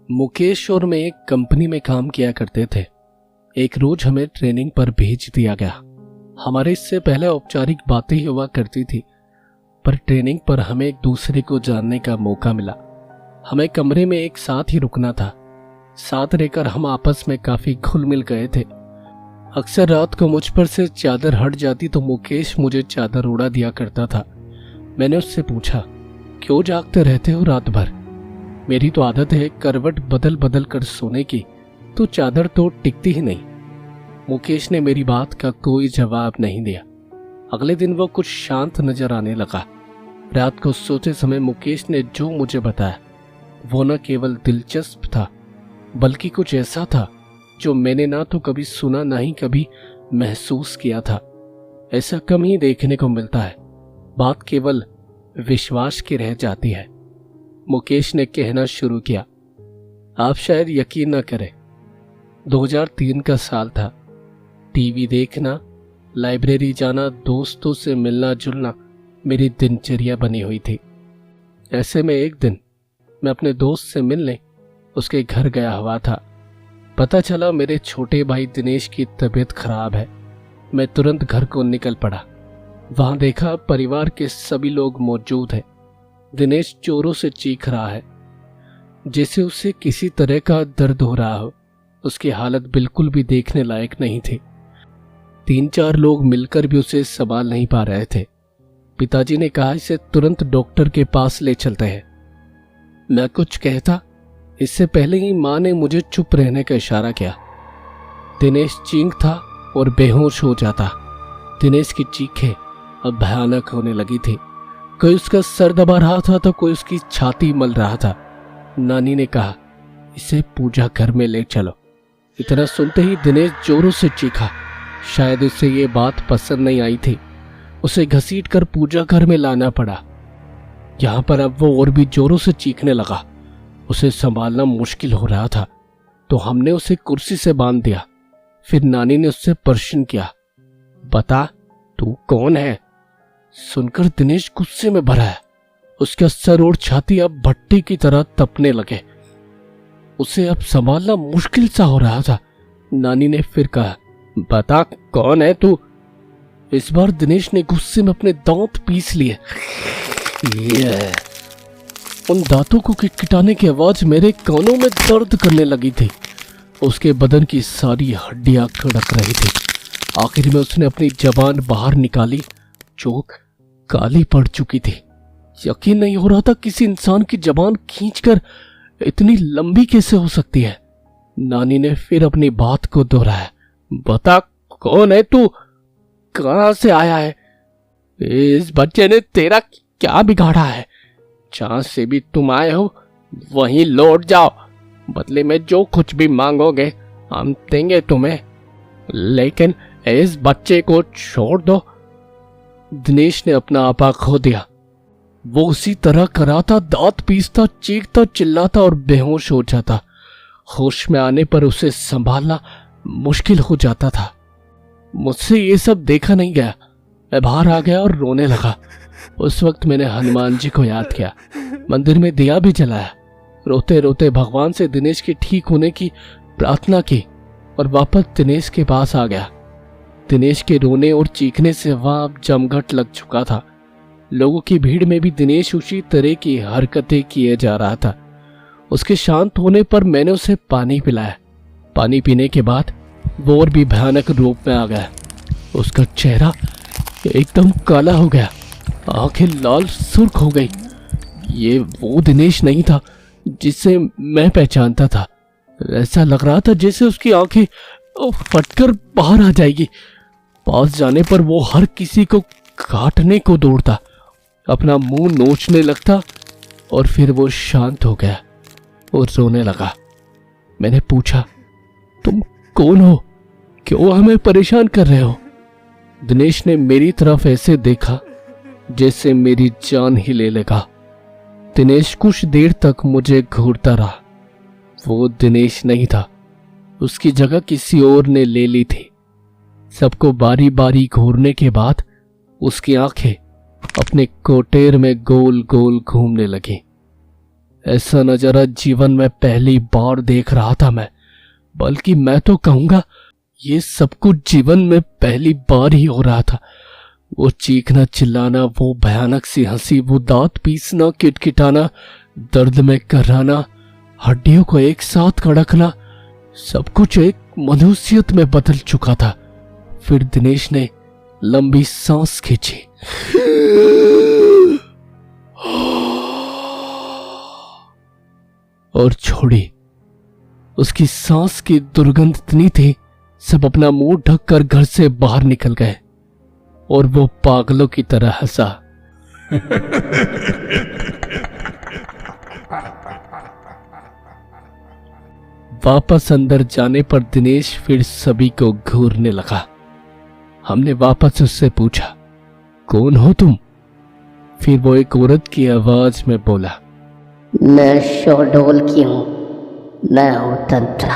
मुकेश और मैं एक कंपनी में काम किया करते थे। एक रोज हमें ट्रेनिंग पर भेज दिया गया। हमारे इससे पहले औपचारिक बातें ही हुआ करती थी, पर ट्रेनिंग पर हमें एक दूसरे को जानने का मौका मिला। हमें कमरे में एक साथ ही रुकना था। साथ रहकर हम आपस में काफी घुल मिल गए थे। अक्सर रात को मुझ पर से चादर हट जाती तो मुकेश मुझे चादर उड़ा दिया करता था। मैंने उससे पूछा, क्यों जागते रहते हो रात भर? मेरी तो आदत है करवट बदल बदल कर सोने की, तो चादर तो टिकती ही नहीं। मुकेश ने मेरी बात का कोई जवाब नहीं दिया। अगले दिन वो कुछ शांत नजर आने लगा। रात को सोते समय मुकेश ने जो मुझे बताया वो न केवल दिलचस्प था, बल्कि कुछ ऐसा था जो मैंने ना तो कभी सुना ना ही कभी महसूस किया था। ऐसा कम ही देखने को मिलता है। बात केवल विश्वास की रह जाती है। मुकेश ने कहना शुरू किया, आप शायद यकीन न करें, 2003 का साल था। टीवी देखना, लाइब्रेरी जाना, दोस्तों से मिलना जुलना मेरी दिनचर्या बनी हुई थी। ऐसे में एक दिन मैं अपने दोस्त से मिलने उसके घर गया हुआ था। पता चला मेरे छोटे भाई दिनेश की तबीयत खराब है। मैं तुरंत घर को निकल पड़ा। वहां देखा परिवार के सभी लोग मौजूद हैं। दिनेश जोरों से चीख रहा है, जैसे उसे किसी तरह का दर्द हो रहा हो। उसकी हालत बिल्कुल भी देखने लायक नहीं थी। 3-4 लोग मिलकर भी उसे संभाल नहीं पा रहे थे। पिताजी ने कहा, इसे तुरंत डॉक्टर के पास ले चलते हैं। मैं कुछ कहता इससे पहले ही मां ने मुझे चुप रहने का इशारा किया। दिनेश चीखता और बेहोश हो जाता। दिनेश की चीखें अब भयानक होने लगी थी। कोई उसका सर दबा रहा था तो कोई उसकी छाती मल रहा था। नानी ने कहा, इसे पूजा घर में ले चलो। इतना सुनते ही दिनेश जोरों से चीखा। शायद उसे ये बात पसंद नहीं आई थी। उसे घसीटकर पूजा घर में लाना पड़ा। यहां पर अब वो और भी जोरों से चीखने लगा। उसे संभालना मुश्किल हो रहा था, तो हमने उसे कुर्सी से बांध दिया। फिर नानी ने उससे प्रश्न किया, बता तू कौन है? सुनकर दिनेश गुस्से में भरा है। उसका सर और छाती अब भट्टी की तरह तपने लगे। उसे अब संभालना मुश्किल सा हो रहा था। नानी ने फिर कहा, बता कौन है तू? इस बार दिनेश ने गुस्से में अपने दांत पीस लिए। उन दांतों को किटकिटाने की आवाज मेरे कानों में दर्द करने लगी थी। उसके बदन की सारी हड्डियां कड़क रही थी। आखिर में उसने अपनी जबान बाहर निकाली, जो काली पड़ चुकी थी। यकीन नहीं हो रहा था किसी इंसान की जबान खींचकर इतनी लंबी कैसे हो सकती है। नानी ने फिर अपनी बात को दोहराया, बता कौन है तू? कहां से आया है? इस बच्चे ने तेरा क्या बिगाड़ा है? जहां से भी तुम आए हो वहीं लौट जाओ। बदले में जो कुछ भी मांगोगे हम देंगे तुम्हें, लेकिन इस बच्चे को छोड़ दो। दिनेश ने अपना आपा खो दिया। वो उसी तरह कराता, दांत पीसता, चीखता, चिल्लाता और बेहोश हो जाता। होश में आने पर उसे संभालना मुश्किल हो जाता था। मुझसे ये सब देखा नहीं गया। मैं बाहर आ गया और रोने लगा। उस वक्त मैंने हनुमान जी को याद किया, मंदिर में दिया भी जलाया। रोते रोते भगवान से दिनेश के ठीक होने की प्रार्थना की और वापस दिनेश के पास आ गया। दिनेश के रोने और चीखने से वहां अब जमघट लग चुका था। लोगों की भीड़ में भी दिनेश उसी तरह की हरकतें किए जा रहा था। उसके शांत होने पर मैंने उसे पानी पिलाया। पानी पीने के बाद वो और भी भयानक रूप में आ गया। उसका चेहरा एकदम काला हो गया, आंखें लाल सुर्ख हो गई। ये वो दिनेश नहीं था जिसे मैं पहचानता था। ऐसा लग रहा था जैसे उसकी आंखें फटकर बाहर आ जाएगी। पास जाने पर वो हर किसी को काटने को दौड़ता, अपना मुंह नोचने लगता और फिर वो शांत हो गया और रोने लगा। मैंने पूछा, तुम कौन हो? क्यों हमें परेशान कर रहे हो? दिनेश ने मेरी तरफ ऐसे देखा जैसे मेरी जान ही ले लेगा। दिनेश कुछ देर तक मुझे घूरता रहा। वो दिनेश नहीं था, उसकी जगह किसी और ने ले ली थी। सबको बारी बारी घूरने के बाद उसकी आंखें अपने कोटेर में गोल गोल घूमने लगी। ऐसा नजारा जीवन में पहली बार देख रहा था मैं, बल्कि मैं तो कहूंगा ये सब कुछ जीवन में पहली बार ही हो रहा था। वो चीखना चिल्लाना, वो भयानक सी हंसी, वो दांत पीसना, किटकिटाना, दर्द में कराना, हड्डियों को एक साथ कड़कना, सब कुछ एक मनुष्यत में बदल चुका था। फिर दिनेश ने लंबी सांस खींची और छोड़ी। उसकी सांस की दुर्गंध इतनी थी, सब अपना मुंह ढककर घर से बाहर निकल गए और वो पागलों की तरह हंसा। वापस अंदर जाने पर दिनेश फिर सभी को घूरने लगा। हमने वापस उससे पूछा, कौन हो तुम? फिर वो एक औरत की आवाज में बोला, मैं शोडोल की हूँ, मैं हूँ तंत्रा।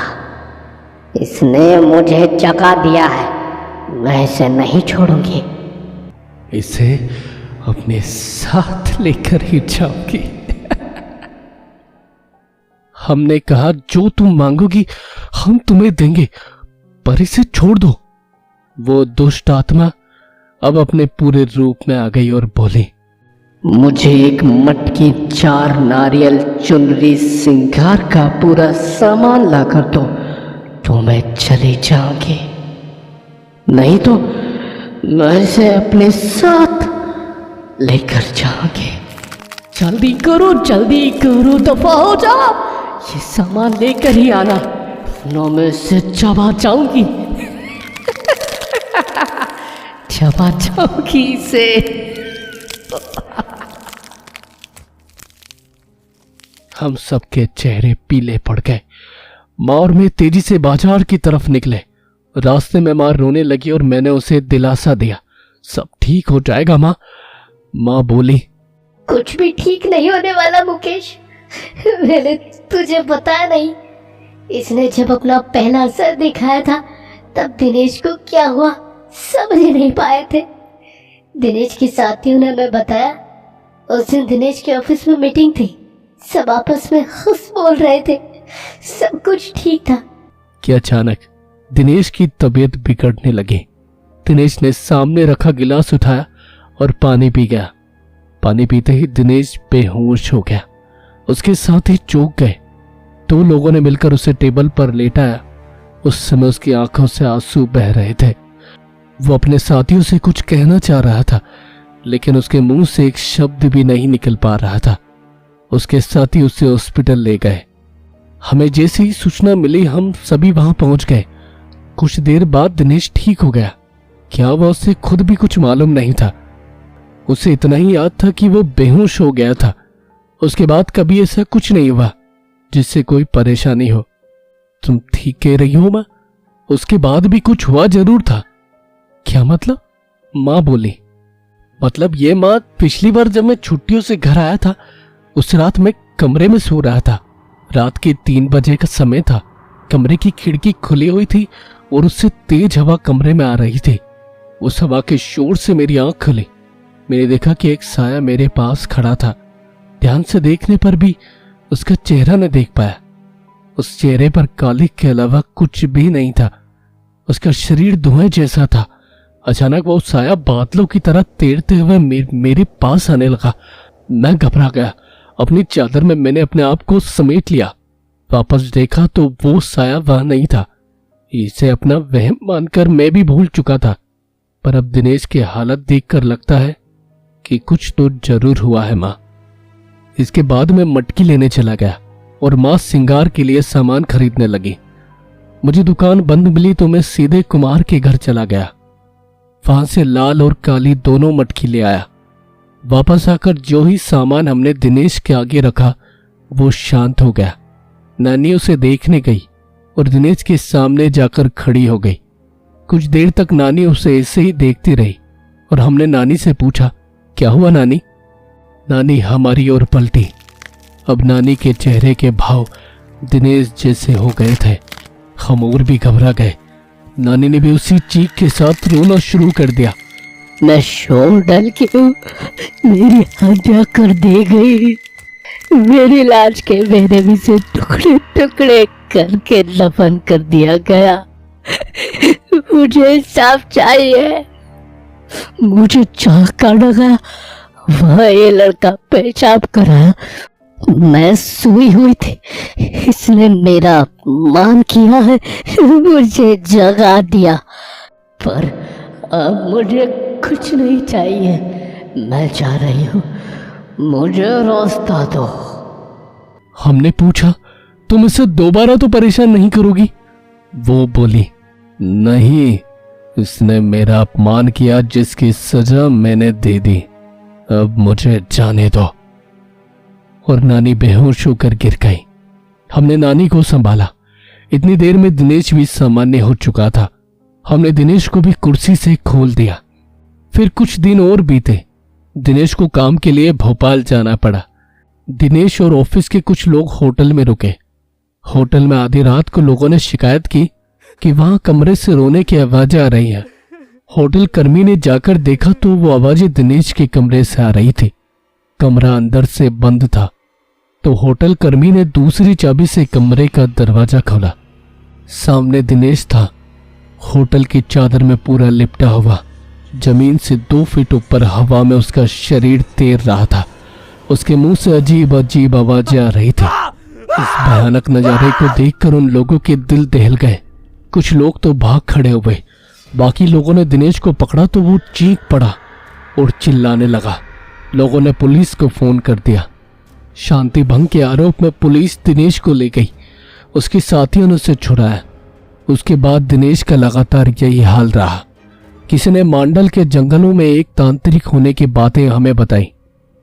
इसने मुझे जगा दिया है, मैं इसे नहीं छोड़ूंगी। इसे अपने साथ लेकर ही जाऊंगी। हमने कहा, जो तुम मांगोगी हम तुम्हें देंगे, पर इसे छोड़ दो। वो दुष्ट आत्मा अब अपने पूरे रूप में आ गई और बोली, मुझे एक मटकी, 4 नारियल, चुनरी, सिंगार का पूरा सामान ला कर दो तो मैं चली जाऊंगी, नहीं तो मैं इसे अपने साथ लेकर जाऊंगी। जल्दी करो, दफा हो जाओ, ये सामान लेकर ही आना, वरना मैं इसे चबा जाऊंगी। चबा जाऊंगी इसे। हम सबके चेहरे पीले पड़ गए। माँ और मैं तेजी से बाजार की तरफ निकले। रास्ते में माँ रोने लगी और मैंने उसे दिलासा दिया, सब ठीक हो जाएगा माँ। माँ बोली, कुछ भी ठीक नहीं होने वाला मुकेश, मैंने तुझे बताया नहीं। इसने जब अपना पहला असर दिखाया था तब दिनेश को क्या हुआ समझ नहीं पाए थे। दिनेश के साथियों ने हमें बताया, उस दिन दिनेश के ऑफिस में मीटिंग थी, सब आपस में खुश बोल रहे थे, सब कुछ ठीक था कि अचानक दिनेश की तबीयत बिगड़ने लगी। दिनेश ने सामने रखा गिलास उठाया और पानी पी गया। पानी पीते ही दिनेश बेहोश हो गया, उसके साथ ही चौंक गए। 2 लोगों ने मिलकर उसे टेबल पर लेटाया। उस समय उसकी आंखों से आंसू बह रहे थे। वो अपने साथियों से कुछ कहना चाह रहा था, लेकिन उसके मुंह से एक शब्द भी नहीं निकल पा रहा था। उसके साथी उसे हॉस्पिटल ले गए। हमें जैसे ही सूचना मिली हम सभी वहां पहुंच गए। कुछ देर बाद दिनेश ठीक हो गया। क्या हुआ उसे खुद भी कुछ मालूम नहीं था। उसे इतना ही याद था कि वो बेहोश हो गया था। उसके बाद कभी ऐसा कुछ नहीं हुआ जिससे कोई परेशानी हो। तुम ठीक कह रही हो माँ, उसके बाद भी कुछ हुआ जरूर था। क्या मतलब? माँ बोली, मतलब ये माँ, पिछली बार जब मैं छुट्टियों से घर आया था उस रात मैं कमरे में सो रहा था। रात के 3 बजे का समय था। कमरे की खिड़की खुली हुई थी और उससे तेज हवा कमरे में आ रही थी। उस हवा के शोर से मेरी आंख खुली। मैंने देखा कि एक साया मेरे पास खड़ा था। ध्यान से देखने पर भी उसका चेहरा न देख पाया। उस चेहरे पर कालिक के अलावा कुछ भी नहीं था। उसका शरीर धुएं जैसा था। अचानक वो साया बादलों की तरह तैरते हुए मेरे पास आने लगा। मैं घबरा गया। अपनी चादर में मैंने अपने आप को समेट लिया। वापस देखा तो वो साया वहां नहीं था। इसे अपना वहम मानकर मैं भी भूल चुका था, पर अब दिनेश की हालत देखकर लगता है कि कुछ तो जरूर हुआ है माँ। इसके बाद मैं मटकी लेने चला गया और माँ श्रृंगार के लिए सामान खरीदने लगी। मुझे दुकान बंद मिली तो मैं सीधे कुमार के घर चला गया। वहां से लाल और काली दोनों मटकी ले आया। वापस आकर जो ही सामान हमने दिनेश के आगे रखा वो शांत हो गया। नानी उसे देखने गई और दिनेश के सामने जाकर खड़ी हो गई। कुछ देर तक नानी उसे ऐसे ही देखती रही और हमने नानी से पूछा, क्या हुआ नानी? नानी हमारी ओर पलटी। अब नानी के चेहरे के भाव दिनेश जैसे हो गए थे। हम और भी घबरा गए। नानी ने भी उसी चीख के साथ रोना शुरू कर दिया। मैं शोर डल के मेरी हत्या कर दी गई। मेरी लाश के मेरे भी से टुकड़े टुकड़े करके दफन कर दिया गया। मुझे इंसाफ चाहिए। मुझे जहाँ काटा गया वहाँ ये लड़का पेशाब कराया। मैं सोई हुई थी, इसने मेरा अपमान किया है, मुझे जगा दिया। पर अब मुझे कुछ नहीं चाहिए, मैं जा रही हूँ, मुझे रास्ता दो। हमने पूछा, तुम इसे दोबारा तो परेशान नहीं करोगी? वो बोली, नहीं, इसने मेरा अपमान किया जिसकी सजा मैंने दे दी, अब मुझे जाने दो। और नानी बेहोश होकर गिर गई। हमने नानी को संभाला। इतनी देर में दिनेश भी सामान्य हो चुका था। हमने दिनेश को भी कुर्सी से खोल दिया। फिर कुछ दिन और बीते। दिनेश को काम के लिए भोपाल जाना पड़ा। दिनेश और ऑफिस के कुछ लोग होटल में रुके। होटल में आधी रात को लोगों ने शिकायत की कि वहां कमरे से रोने की आवाजें आ रही हैं। होटल कर्मी ने जाकर देखा तो वो आवाजें दिनेश के कमरे से आ रही थी। कमरा अंदर से बंद था, तो होटल कर्मी ने दूसरी चाबी से कमरे का दरवाजा खोला। सामने दिनेश था, होटल की चादर में पूरा लिपटा हुआ। जमीन से 2 फीट ऊपर हवा में उसका शरीर तैर रहा था। उसके मुंह से अजीब अजीब आवाजें आ रही थी। इस भयानक नजारे को देखकर उन लोगों के दिल दहल गए। कुछ लोग तो भाग खड़े हुए। बाकी लोगों ने दिनेश को पकड़ा तो वो चीख पड़ा और चिल्लाने लगा। लोगों ने पुलिस को फोन कर दिया। शांति भंग के आरोप में पुलिस दिनेश को ले गई। उसके साथियों ने उसे छुड़ाया। उसके बाद दिनेश का लगातार यही हाल रहा। किसी ने मांडल के जंगलों में एक तांत्रिक होने की बातें हमें बताई।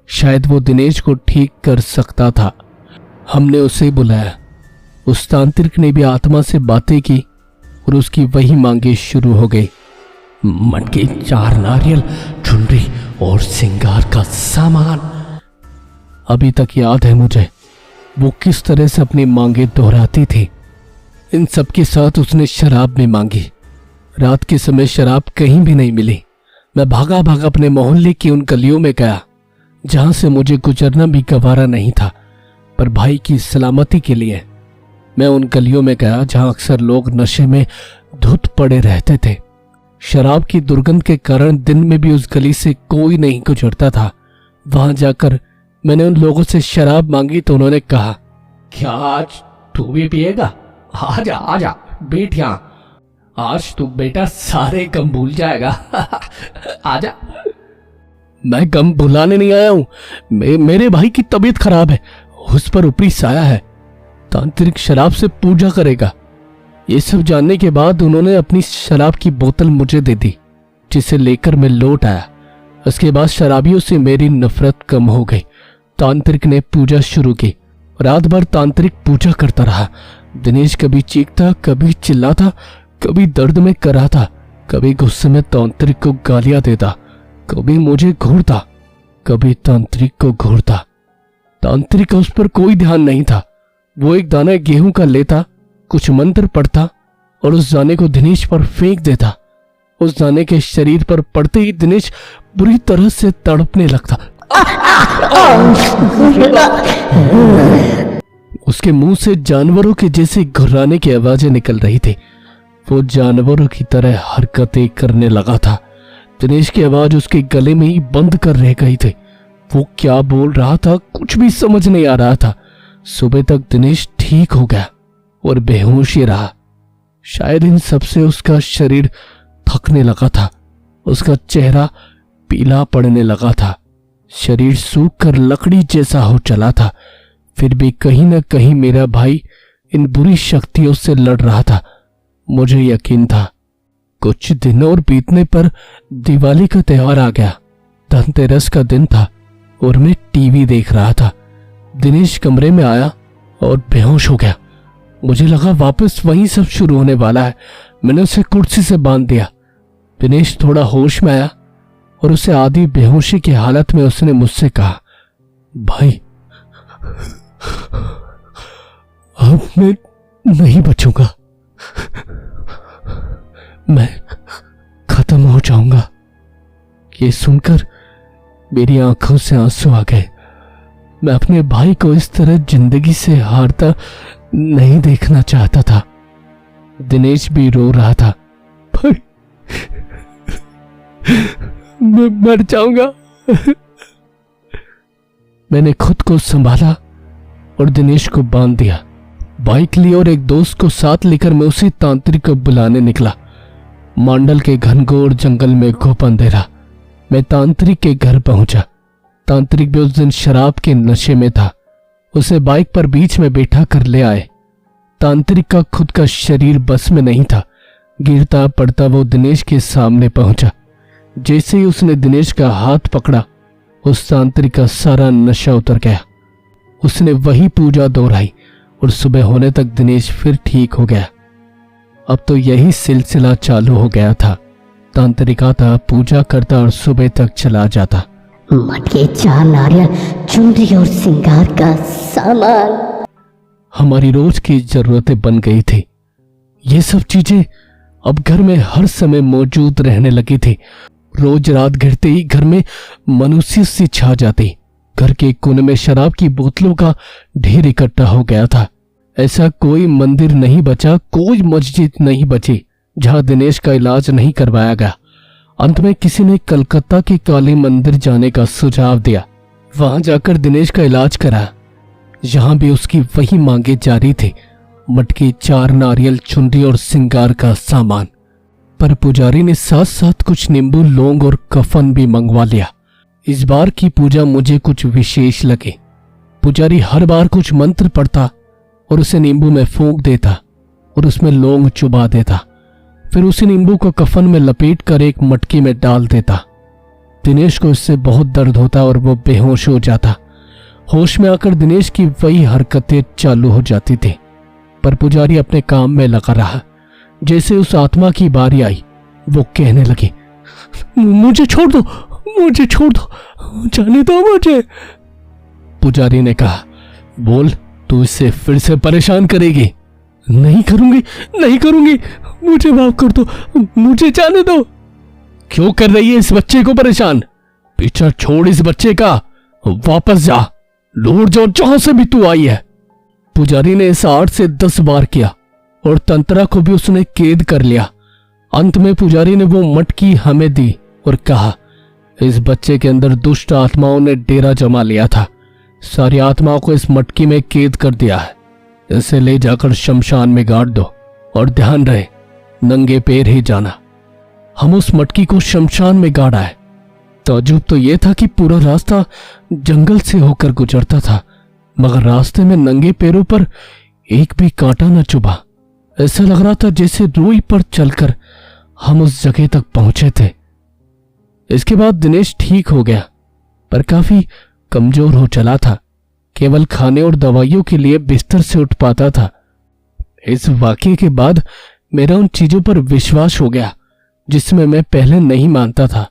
शायद वो दिनेश को ठीक कर सकता था। हमने उसे बुलाया। उस तांत्रिक ने भी आत्मा से बातें की और उसकी वही मांगे शुरू हो गई। मटके, 4 नारियल, चुनरी और श्रृंगार का सामान। अभी तक याद है मुझे वो किस तरह से अपनी मांगे दोहराती थी। इन सब के साथ उसने शराब भी मांगी। रात के समय शराब कहीं भी नहीं मिली। मैं भागा भागा अपने मोहल्ले की उन गलियों में गया जहां से मुझे गुजरना भी गवारा नहीं था। पर भाई की सलामती के लिए मैं उन गलियों में गया जहां अक्सर लोग नशे में धुत पड़े रहते थे। शराब की दुर्गंध के कारण दिन में भी उस गली से कोई नहीं गुजरता था। वहां जाकर मैंने उन लोगों से शराब मांगी तो उन्होंने कहा, क्या आज तू भी पिएगा? आजा आजा बैठ यहाँ, आज तू बेटा सारे गम भूल जाएगा। आजा। मैं गम भुलाने नहीं आया हूं। मेरे भाई की तबीयत खराब है, उस पर ऊपरी साया है। तांत्रिक शराब से पूजा करेगा। ये सब जानने के बाद उन्होंने अपनी शराब की बोतल मुझे दे दी, जिसे लेकर मैं लौट आया। उसके बाद शराबियों से मेरी नफरत कम हो गई। तांत्रिक ने पूजा शुरू की। रात भर तांत्रिक पूजा करता रहा। दिनेश कभी चीखता, कभी चिल्लाता, कभी दर्द में कराता, कभी गुस्से में तांत्रिक को गालियां देता, कभी मुझे घूरता, कभी तांत्रिक को घूरता। तांत्रिक का उस पर कोई ध्यान नहीं था। वो एक दाना गेहूं का लेता, कुछ मंत्र पढ़ता और उस दाने को दिनेश पर फेंक देता। उस दाने के शरीर पर पड़ते ही दिनेश बुरी तरह से तड़पने लगता। उसके मुंह से जानवरों के जैसे घुर्राने की आवाजें निकल रही थी। वो जानवरों की तरह हरकतें करने लगा था। दिनेश की आवाज उसके गले में ही बंद कर रह गई थी। वो क्या बोल रहा था कुछ भी समझ नहीं आ रहा था। सुबह तक दिनेश ठीक हो गया और बेहोश ही रहा। शायद इन सबसे उसका शरीर थकने लगा था। उसका चेहरा पीला पड़ने लगा था। शरीर सूख कर लकड़ी जैसा हो चला था। फिर भी कहीं न कहीं मेरा भाई इन बुरी शक्तियों से लड़ रहा था। मुझे यकीन था। कुछ दिन और बीतने पर दिवाली का त्योहार आ गया। धनतेरस का दिन था और मैं टीवी देख रहा था। दिनेश कमरे में आया और बेहोश हो गया। मुझे लगा वापस वही सब शुरू होने वाला है। मैंने उसे कुर्सी से बांध दिया। दिनेश थोड़ा होश में आया और उसे आधी बेहोशी की हालत में उसने मुझसे कहा, भाई अब मैं नहीं बचूंगा, मैं खत्म हो जाऊंगा। ये सुनकर मेरी आंखों से आंसू आ गए। मैं अपने भाई को इस तरह जिंदगी से हारता नहीं देखना चाहता था। दिनेश भी रो रहा था। भाई, मैं मर जाऊंगा। मैंने खुद को संभाला और दिनेश को बांध दिया। बाइक ली और एक दोस्त को साथ लेकर मैं उसी तांत्रिक को बुलाने निकला। मांडल के घनघोर जंगल में घुप अंधेरा। मैं तांत्रिक के घर पहुंचा। तांत्रिक भी उस दिन शराब के नशे में था। उसे बाइक पर बीच में बैठा कर ले आए। तांत्रिक का खुद का शरीर बस में नहीं था। गिरता पड़ता वो दिनेश के सामने पहुंचा। जैसे ही उसने दिनेश का हाथ पकड़ा, उस तांत्रिक का सारा नशा उतर गया। उसने वही पूजा दोहराई और सुबह होने तक दिनेश फिर ठीक हो गया। अब तो यही सिलसिला चालू हो गया था। तांत्रिक आता, पूजा करता और सुबह तक चला जाता। मटके, 4 नारियल, चुनरी और श्रृंगार का सामान हमारी रोज की जरूरतें बन गई थी। ये सब चीजें अब घर में हर समय मौजूद रहने लगी थी। रोज रात घिरते ही घर में मनुष्य सी छा जाती। घर के कोने में शराब की बोतलों का ढेर इकट्ठा हो गया था। ऐसा कोई मंदिर नहीं बचा, कोई मस्जिद नहीं बची जहां दिनेश का इलाज नहीं करवाया गया। अंत में किसी ने कलकत्ता के काली मंदिर जाने का सुझाव दिया। वहां जाकर दिनेश का इलाज करा। यहां भी उसकी वही मांगे जारी थी, मटके, 4 नारियल, चुनरी और श्रृंगार का सामान। पर पुजारी ने साथ साथ कुछ नींबू, लौंग और कफन भी मंगवा लिया। इस बार की पूजा मुझे कुछ विशेष लगे। पुजारी हर बार कुछ मंत्र पढ़ता और उसे नींबू में फूंक देता और उसमें लौंग चुबा देता। फिर उसी नींबू को कफन में लपेट कर एक मटकी में डाल देता। दिनेश को इससे बहुत दर्द होता और वो बेहोश हो जाता। होश में आकर दिनेश की वही हरकतें चालू हो जाती थी। पर पुजारी अपने काम में लगा रहा। जैसे उस आत्मा की बारी आई, वो कहने लगी, मुझे छोड़ दो, मुझे छोड़ दो, जाने दो मुझे। पुजारी ने कहा, बोल, तू इससे फिर से परेशान करेगी? नहीं करूंगी, नहीं करूंगी, मुझे माफ कर दो, मुझे जाने दो। क्यों कर रही है इस बच्चे को परेशान? पीछा छोड़ इस बच्चे का, वापस जा, लौट जाओ जहां से भी तू आई है। पुजारी ने इस 8 से 10 बार किया और तंत्रा को भी उसने कैद कर लिया। अंत में पुजारी ने वो मटकी हमें दी और कहा, इस बच्चे के अंदर दुष्ट आत्माओं ने डेरा जमा लिया था। सारी आत्माओं को इस मटकी में कैद कर दिया है। इसे ले जाकर शमशान में गाड़ दो और ध्यान रहे, नंगे पैर ही जाना। हम उस मटकी को शमशान में गाड़ा है। ताज्जुब तो यह था कि पूरा रास्ता जंगल से होकर गुजरता था, मगर रास्ते में नंगे पैरों पर एक भी कांटा न चुभा। ऐसा लग रहा था जैसे रूई पर चलकर हम उस जगह तक पहुंचे थे। इसके बाद दिनेश ठीक हो गया, पर काफी कमजोर हो चला था। केवल खाने और दवाइयों के लिए बिस्तर से उठ पाता था। इस वाकये के बाद मेरा उन चीजों पर विश्वास हो गया जिसमें मैं पहले नहीं मानता था।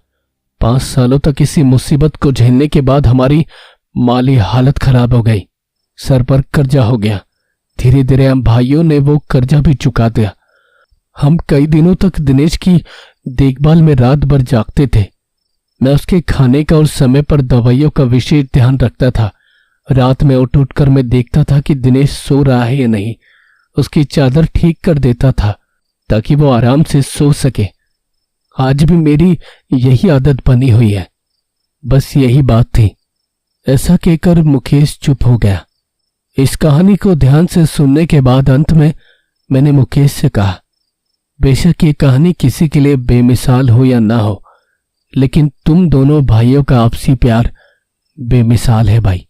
5 सालों तक इसी मुसीबत को झेलने के बाद हमारी माली हालत खराब हो गई। सर पर कर्जा हो गया। धीरे धीरे हम भाइयों ने वो कर्जा भी चुका दिया। हम कई दिनों तक दिनेश की देखभाल में रात भर जागते थे। मैं उसके खाने का और समय पर दवाइयों का विशेष ध्यान रखता था। रात में उठ उठकर मैं देखता था कि दिनेश सो रहा है या नहीं। उसकी चादर ठीक कर देता था ताकि वो आराम से सो सके। आज भी मेरी यही आदत बनी हुई है। बस यही बात थी। ऐसा कहकर मुकेश चुप हो गया। इस कहानी को ध्यान से सुनने के बाद अंत में मैंने मुकेश से कहा, बेशक ये कहानी किसी के लिए बेमिसाल हो या ना हो, लेकिन तुम दोनों भाइयों का आपसी प्यार बेमिसाल है भाई।